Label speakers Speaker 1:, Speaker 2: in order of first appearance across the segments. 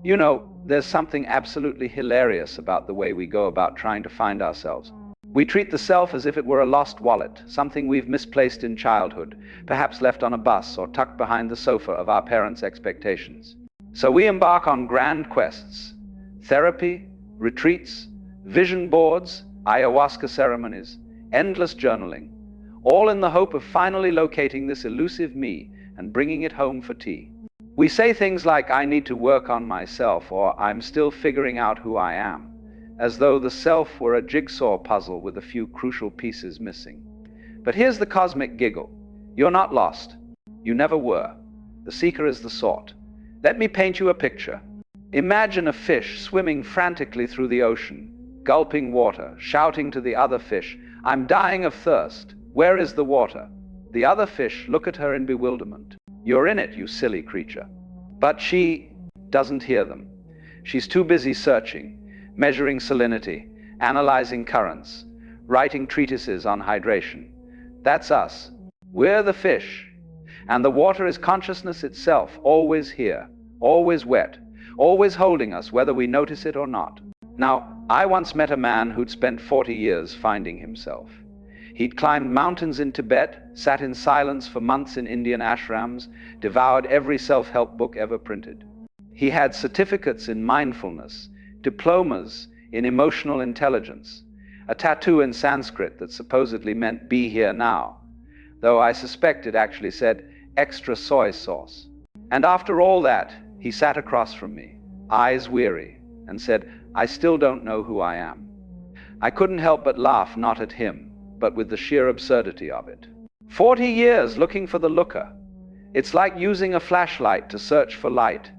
Speaker 1: You know, there's something absolutely hilarious about the way we go about trying to find ourselves. We treat the self as if it were a lost wallet, something we've misplaced in childhood, perhaps left on a bus or tucked behind the sofa of our parents' expectations. So we embark on grand quests, therapy, retreats, vision boards, ayahuasca ceremonies, endless journaling, all in the hope of finally locating this elusive me and bringing it home for tea. We say things like, I need to work on myself, or I'm still figuring out who I am, as though the self were a jigsaw puzzle with a few crucial pieces missing. But here's the cosmic giggle. You're not lost. You never were. The seeker is the sought. Let me paint you a picture. Imagine a fish swimming frantically through the ocean, gulping water, shouting to the other fish, I'm dying of thirst. Where is the water? The other fish look at her in bewilderment. You're in it, you silly creature. But she doesn't hear them. She's too busy searching, measuring salinity, analyzing currents, writing treatises on hydration. That's us. We're the fish. And the water is consciousness itself, always here, always wet, always holding us whether we notice it or not. Now, I once met a man who'd spent 40 years finding himself. He'd climbed mountains in Tibet, sat in silence for months in Indian ashrams, devoured every self-help book ever printed. He had certificates in mindfulness, diplomas in emotional intelligence, a tattoo in Sanskrit that supposedly meant be here now, though I suspect it actually said extra soy sauce. And after all that, he sat across from me, eyes weary, and said, I still don't know who I am. I couldn't help but laugh, not at him, but with the sheer absurdity of it. 40 years looking for the looker. It's like using a flashlight to search for light.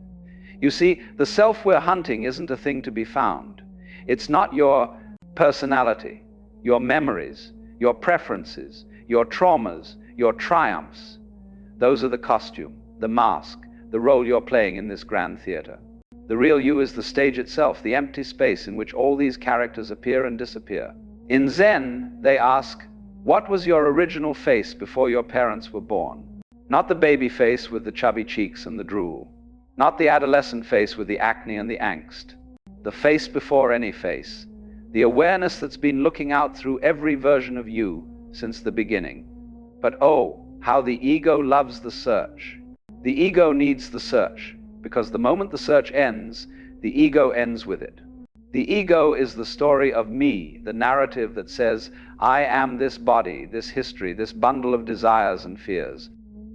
Speaker 1: You see, the self we're hunting isn't a thing to be found. It's not your personality, your memories, your preferences, your traumas, your triumphs. Those are the costume, the mask, the role you're playing in this grand theater. The real you is the stage itself, the empty space in which all these characters appear and disappear. In Zen, they ask, what was your original face before your parents were born? Not the baby face with the chubby cheeks and the drool. Not the adolescent face with the acne and the angst. The face before any face. The awareness that's been looking out through every version of you since the beginning. But oh, how the ego loves the search. The ego needs the search, because the moment the search ends, the ego ends with it. The ego is the story of me, the narrative that says, I am this body, this history, this bundle of desires and fears.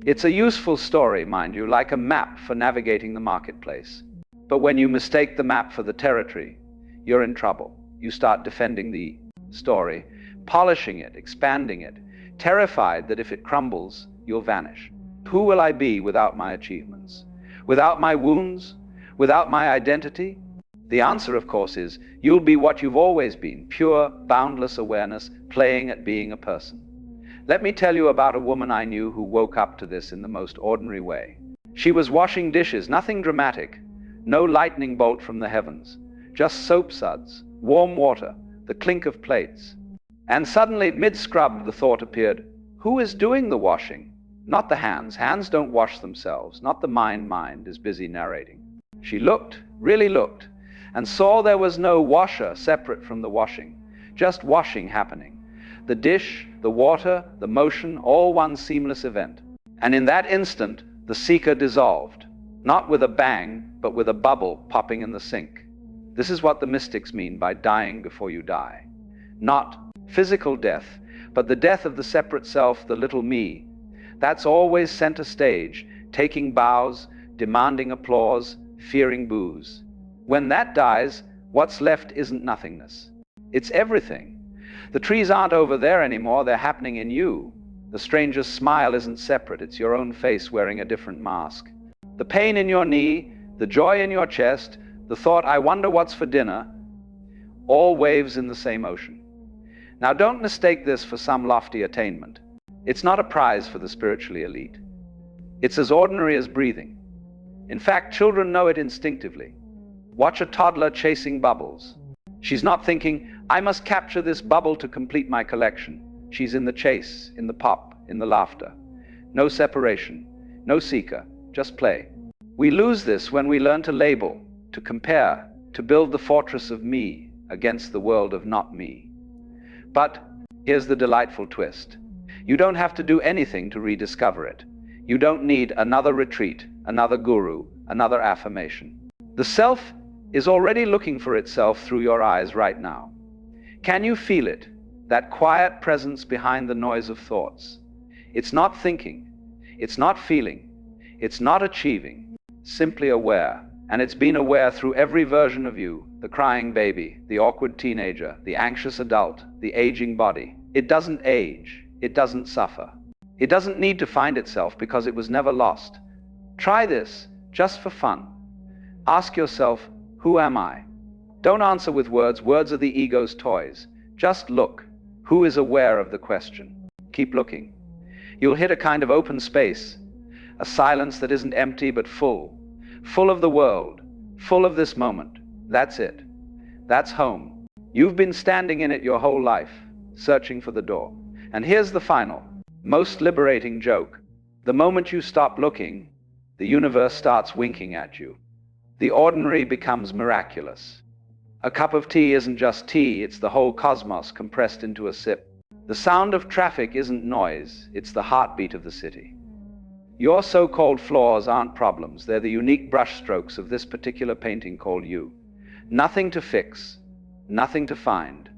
Speaker 1: It's a useful story, mind you, like a map for navigating the marketplace. But when you mistake the map for the territory, you're in trouble. You start defending the story, polishing it, expanding it, terrified that if it crumbles, you'll vanish. Who will I be without my achievements? Without my wounds? Without my identity? The answer, of course, is you'll be what you've always been, pure, boundless awareness, playing at being a person. Let me tell you about a woman I knew who woke up to this in the most ordinary way. She was washing dishes, nothing dramatic, no lightning bolt from the heavens, just soap suds, warm water, the clink of plates. And suddenly, mid-scrub, the thought appeared, who is doing the washing? Not the hands. Hands don't wash themselves. Not the mind is busy narrating. She looked, really looked, and saw there was no washer separate from the washing, just washing happening. The dish, the water, the motion, all one seamless event. And in that instant, the seeker dissolved, not with a bang, but with a bubble popping in the sink. This is what the mystics mean by dying before you die. Not physical death, but the death of the separate self, the little me. That's always center stage, taking bows, demanding applause, fearing boos. When that dies, what's left isn't nothingness. It's everything. The trees aren't over there anymore, they're happening in you. The stranger's smile isn't separate, it's your own face wearing a different mask. The pain in your knee, the joy in your chest, the thought, I wonder what's for dinner, all waves in the same ocean. Now don't mistake this for some lofty attainment. It's not a prize for the spiritually elite. It's as ordinary as breathing. In fact, children know it instinctively. Watch a toddler chasing bubbles. She's not thinking, I must capture this bubble to complete my collection. She's in the chase, in the pop, in the laughter. No separation, no seeker, just play. We lose this when we learn to label, to compare, to build the fortress of me against the world of not me. But here's the delightful twist. You don't have to do anything to rediscover it. You don't need another retreat, another guru, another affirmation. The self is already looking for itself through your eyes right now. Can you feel it? That quiet presence behind the noise of thoughts. It's not thinking, it's not feeling, it's not achieving, simply aware. And it's been aware through every version of you, the crying baby, the awkward teenager, the anxious adult, the aging body. It doesn't age, it doesn't suffer. It doesn't need to find itself because it was never lost. Try this, just for fun. Ask yourself, who am I? Don't answer with words, words are the ego's toys. Just look. Who is aware of the question? Keep looking. You'll hit a kind of open space, a silence that isn't empty but full of the world, full of this moment. That's it. That's home. You've been standing in it your whole life, searching for the door. And here's the final, most liberating joke. The moment you stop looking, the universe starts winking at you. The ordinary becomes miraculous. A cup of tea isn't just tea, it's the whole cosmos compressed into a sip. The sound of traffic isn't noise, it's the heartbeat of the city. Your so-called flaws aren't problems, they're the unique brushstrokes of this particular painting called you. Nothing to fix, nothing to find,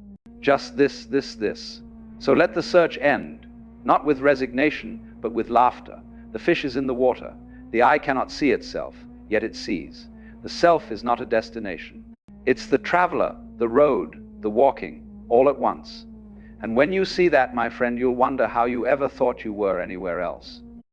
Speaker 1: just this. So let the search end, not with resignation, but with laughter. The fish is in the water, the eye cannot see itself, yet it sees. The self is not a destination. It's the traveler, the road, the walking, all at once. And when you see that, my friend, you'll wonder how you ever thought you were anywhere else.